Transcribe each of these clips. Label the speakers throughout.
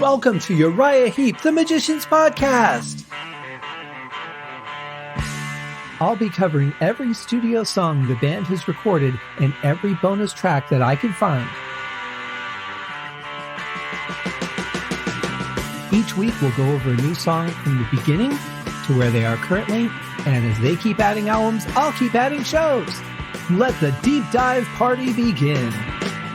Speaker 1: Welcome to Uriah Heep, the Magician's Podcast. I'll be covering every studio song the band has recorded and every bonus track that I can find. Each week we'll go over a new song from the beginning to where they are currently, and as they keep adding albums, I'll keep adding shows. Let the deep dive party begin.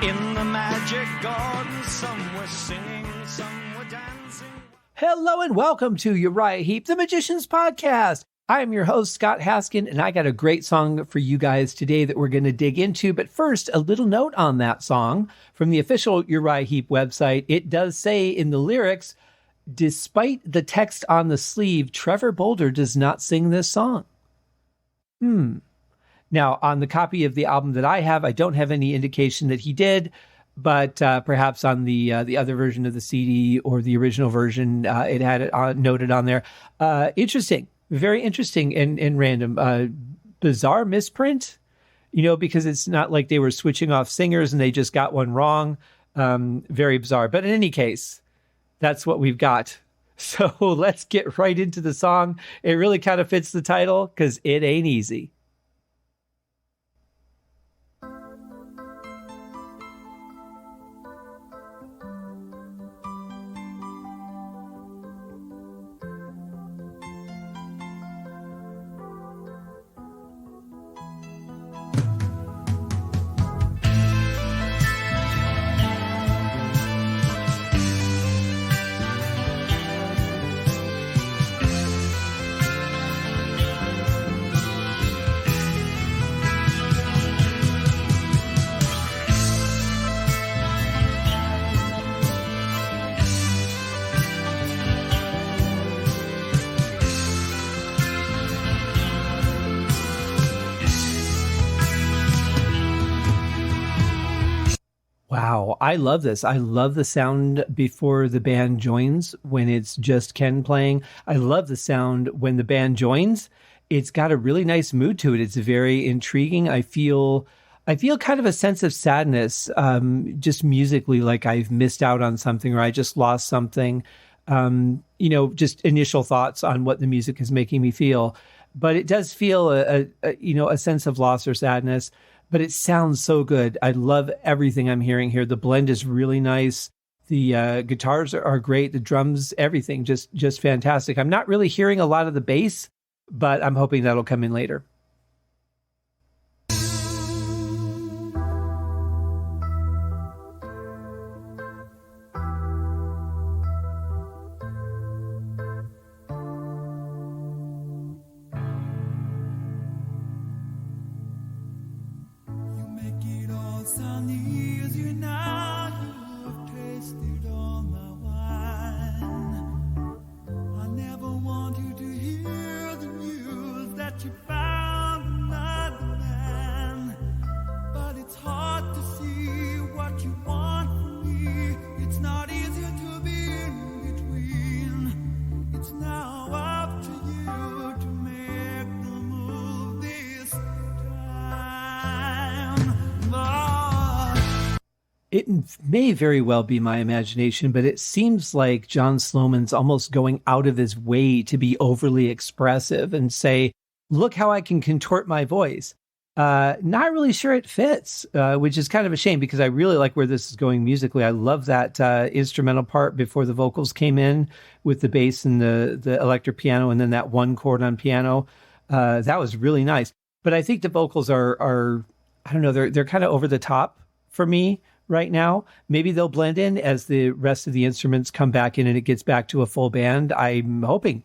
Speaker 2: In the magic garden, some were singing, some were dancing.
Speaker 1: Hello and welcome to Uriah Heep, the Magician's Podcast. I am your host, Scott Haskin, and I got a great song for you guys today that we're going to dig into. But first, a little note on that song from the official Uriah Heep website. It does say in the lyrics, despite the text on the sleeve, Trevor Boulder does not sing this song. Now, on the copy of the album that I have, I don't have any indication that he did, but perhaps on the other version of the CD or the original version, it had it noted on there. Interesting, very interesting and random. Bizarre misprint, because it's not like they were switching off singers and they just got one wrong. Very bizarre. But in any case, that's what we've got. So let's get right into the song. It really kind of fits the title because it ain't easy. Wow, I love this. I love the sound before the band joins when it's just Ken playing. I love the sound when the band joins. It's got a really nice mood to it. It's very intriguing. I feel kind of a sense of sadness, just musically, like I've missed out on something or I just lost something. Just initial thoughts on what the music is making me feel. But it does feel a sense of loss or sadness. But it sounds so good. I love everything I'm hearing here. The blend is really nice. The guitars are great. The drums, everything, just fantastic. I'm not really hearing a lot of the bass, but I'm hoping that'll come in later. It may very well be my imagination, but it seems like John Sloman's almost going out of his way to be overly expressive and say, look how I can contort my voice. Not really sure it fits, which is kind of a shame because I really like where this is going musically. I love that instrumental part before the vocals came in with the bass and the electric piano and then that one chord on piano. That was really nice. But I think the vocals are I don't know, they're kind of over the top for me right now. Maybe they'll blend in as the rest of the instruments come back in and it gets back to a full band. I'm hoping.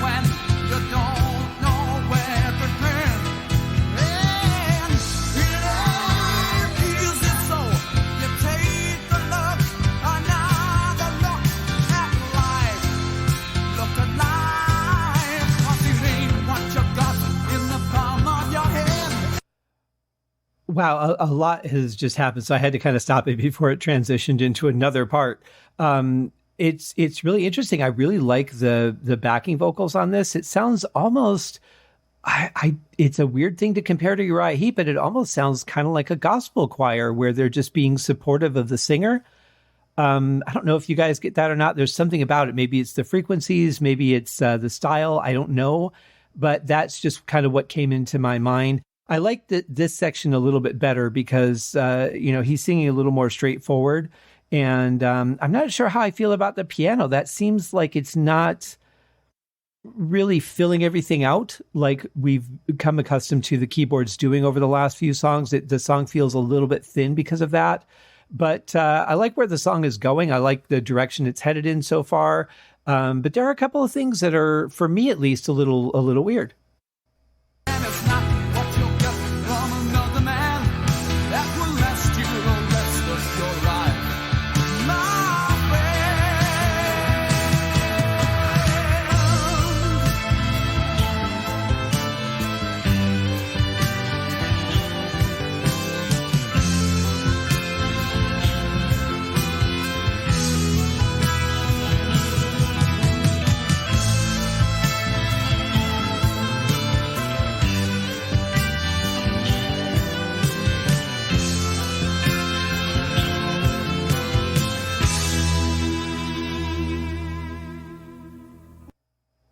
Speaker 3: When you don't know
Speaker 1: Wow, a lot has just happened, so I had to kind of stop it before it transitioned into another part. It's really interesting. I really like the backing vocals on this. It sounds almost it's a weird thing to compare to Uriah Heep, but it almost sounds kind of like a gospel choir where they're just being supportive of the singer. I don't know if you guys get that or not. There's something about it. Maybe it's the frequencies, maybe it's the style. I don't know, but that's just kind of what came into my mind. I like this section a little bit better because, he's singing a little more straightforward. And I'm not sure how I feel about the piano. That seems like it's not really filling everything out like we've become accustomed to the keyboards doing over the last few songs. The song feels a little bit thin because of that. But I like where the song is going. I like the direction it's headed in so far. But there are a couple of things that are, for me at least, a little weird.
Speaker 2: And it's not what you'll get from another man that will last you the rest of your life. My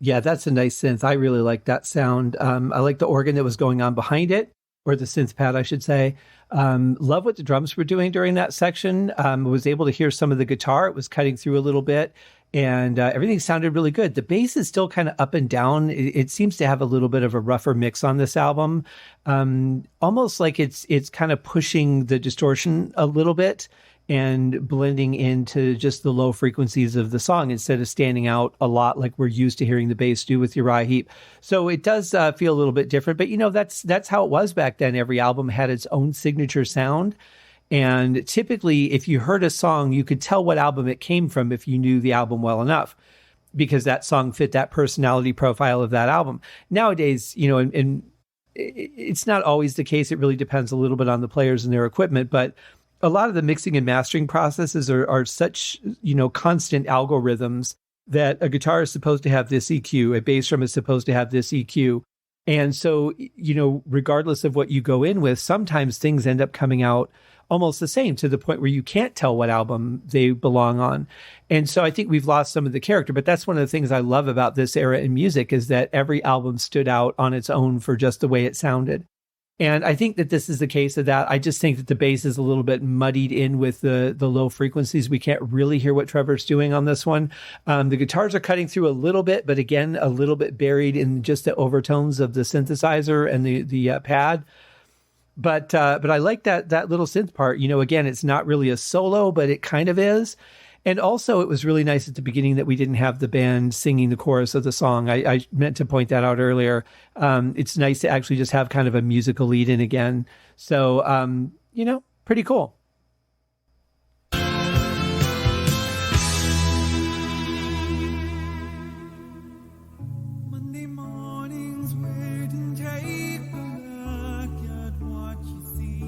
Speaker 1: Yeah, that's a nice synth. I really like that sound. I like the organ that was going on behind it, or the synth pad, I should say. Love what the drums were doing during that section. Was able to hear some of the guitar. It was cutting through a little bit, and everything sounded really good. The bass is still kind of up and down. It seems to have a little bit of a rougher mix on this album, almost like it's kind of pushing the distortion a little bit and blending into just the low frequencies of the song instead of standing out a lot like we're used to hearing the bass do with Uriah Heep. So it does feel a little bit different, but that's how it was back then. Every album had its own signature sound. And typically, if you heard a song, you could tell what album it came from if you knew the album well enough, because that song fit that personality profile of that album. Nowadays, and it's not always the case. It really depends a little bit on the players and their equipment, but a lot of the mixing and mastering processes are such, constant algorithms that a guitar is supposed to have this EQ, a bass drum is supposed to have this EQ. And so, regardless of what you go in with, sometimes things end up coming out almost the same to the point where you can't tell what album they belong on. And so I think we've lost some of the character, but that's one of the things I love about this era in music is that every album stood out on its own for just the way it sounded. And I think that this is the case of that. I just think that the bass is a little bit muddied in with the low frequencies. We can't really hear what Trevor's doing on this one. The guitars are cutting through a little bit, but again, a little bit buried in just the overtones of the synthesizer and the pad. But I like that little synth part. Again, it's not really a solo, but it kind of is. And also, it was really nice at the beginning that we didn't have the band singing the chorus of the song. I meant to point that out earlier. It's nice to actually just have kind of a musical lead in again. So, pretty cool.
Speaker 2: Monday mornings, wait and take a look at what you see.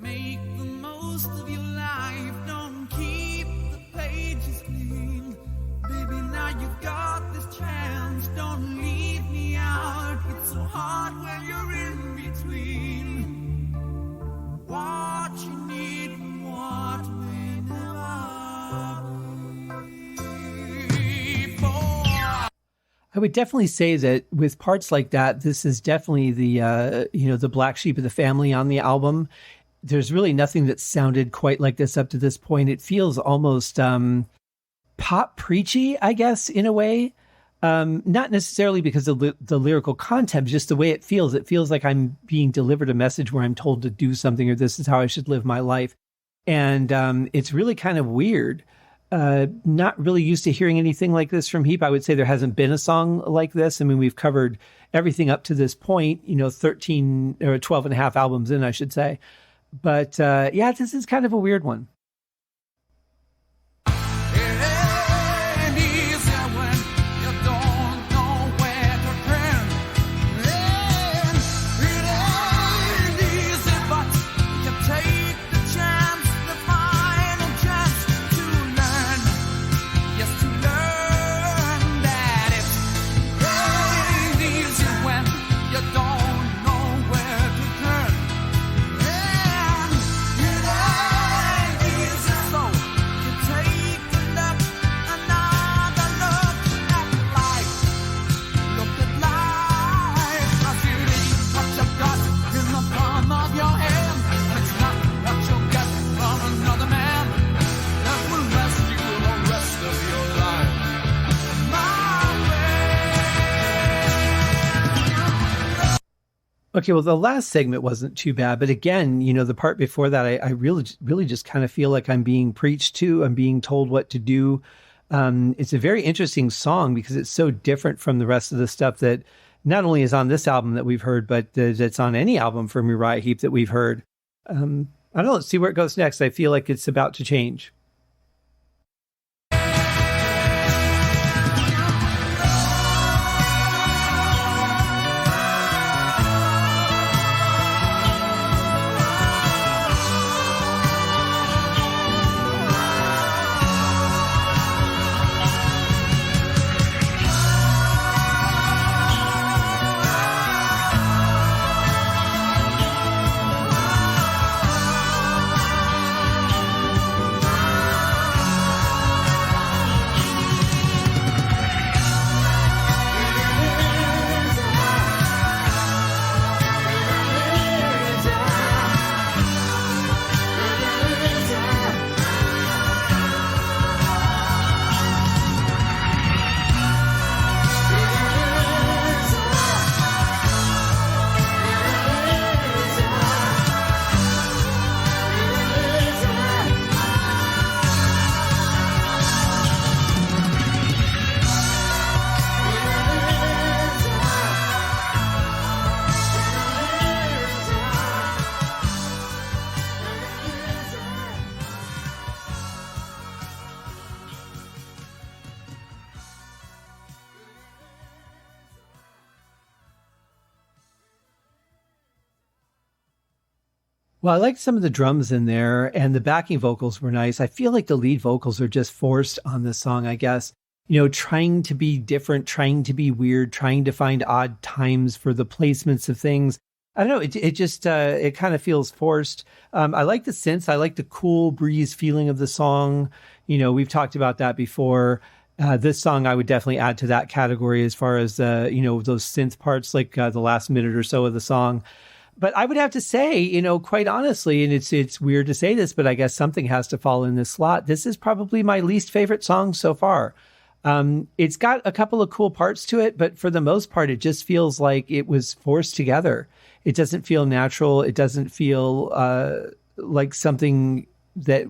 Speaker 2: Make the most of your life, don't keep the pages clean. Baby, now you've got this chance, don't leave me out. It's so hard when you're in between what you need and what may never be for.
Speaker 1: I would definitely say that with parts like that, this is definitely the black sheep of the family on the album. There's really nothing that sounded quite like this up to this point. It feels almost pop preachy, I guess, in a way. Not necessarily because of the lyrical content, just the way it feels. It feels like I'm being delivered a message where I'm told to do something or this is how I should live my life. And it's really kind of weird. Not really used to hearing anything like this from Heep. I would say there hasn't been a song like this. I mean, we've covered everything up to this point, 13 or 12 and a half albums in, I should say. But this is kind of a weird one.
Speaker 2: It ain't easy when you don't know where to turn.
Speaker 1: Okay, well, the last segment wasn't too bad, but again, the part before that, I really just kind of feel like I'm being preached to. I'm being told what to do. It's a very interesting song because it's so different from the rest of the stuff that not only is on this album that we've heard, but that's on any album from Uriah Heep that we've heard. I don't know. Let's see where it goes next. I feel like it's about to change. Well, I liked some of the drums in there, and the backing vocals were nice. I feel like the lead vocals are just forced on this song, I guess. Trying to be different, trying to be weird, trying to find odd times for the placements of things. I don't know. It just it kind of feels forced. I like the synths. I like the cool breeze feeling of the song. We've talked about that before. This song I would definitely add to that category as far as those synth parts, like the last minute or so of the song. But I would have to say, quite honestly, and it's weird to say this, but I guess something has to fall in this slot. This is probably my least favorite song so far. It's got a couple of cool parts to it, but for the most part, it just feels like it was forced together. It doesn't feel natural. It doesn't feel like something that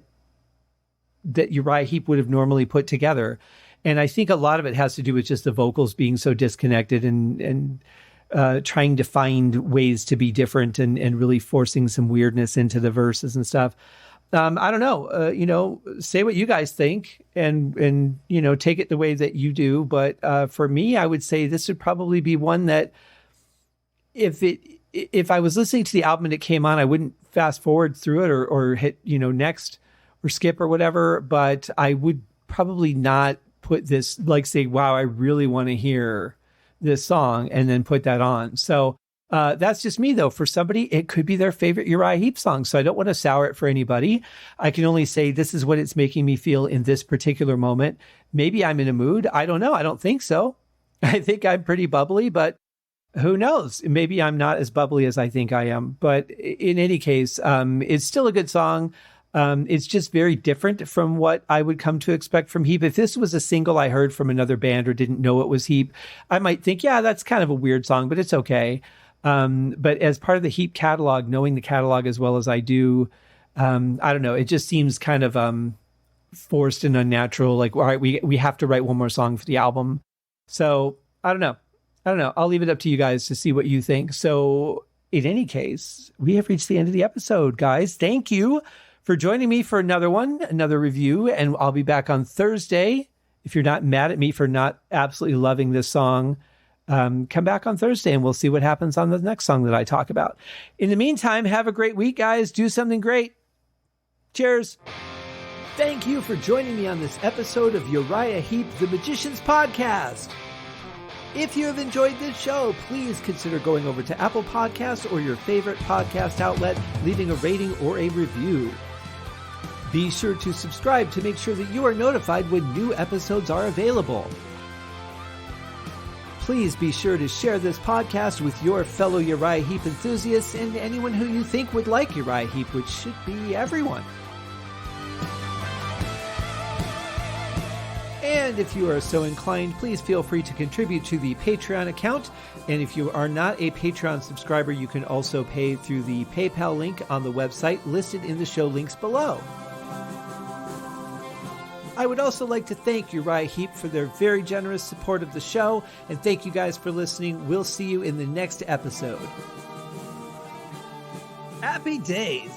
Speaker 1: Uriah Heep would have normally put together. And I think a lot of it has to do with just the vocals being so disconnected and trying to find ways to be different and really forcing some weirdness into the verses and stuff. I don't know, say what you guys think and take it the way that you do. But for me, I would say this would probably be one that if I was listening to the album and it came on, I wouldn't fast forward through it or hit, next or skip or whatever. But I would probably not put this, like say, wow, I really want to hear this song and then put that on. So that's just me though. For somebody, it could be their favorite Uriah Heep song. So I don't want to sour it for anybody. I can only say this is what it's making me feel in this particular moment. Maybe I'm in a mood. I don't know. I don't think so. I think I'm pretty bubbly, but who knows? Maybe I'm not as bubbly as I think I am. But in any case, it's still a good song. It's just very different from what I would come to expect from Heep. If this was a single I heard from another band or didn't know it was Heep, I might think, yeah, that's kind of a weird song, but it's okay. But as part of the Heep catalog, knowing the catalog as well as I do, I don't know. It just seems kind of forced and unnatural. Like, all right, we have to write one more song for the album. So I don't know. I'll leave it up to you guys to see what you think. So in any case, we have reached the end of the episode, guys. Thank you for joining me for another review, and I'll be back on Thursday. If you're not mad at me for not absolutely loving this song, come back on Thursday and we'll see what happens on the next song that I talk about. In the meantime, have a great week, guys. Do something great. Cheers. Thank you for joining me on this episode of Uriah Heep, the Magician's Podcast. If you have enjoyed this show, please consider going over to Apple Podcasts or your favorite podcast outlet, leaving a rating or a review. Be sure to subscribe to make sure that you are notified when new episodes are available. Please be sure to share this podcast with your fellow Uriah Heep enthusiasts and anyone who you think would like Uriah Heep, which should be everyone. And if you are so inclined, please feel free to contribute to the Patreon account. And if you are not a Patreon subscriber, you can also pay through the PayPal link on the website listed in the show links below. I would also like to thank Uriah Heep for their very generous support of the show, and thank you guys for listening. We'll see you in the next episode.
Speaker 3: Happy days!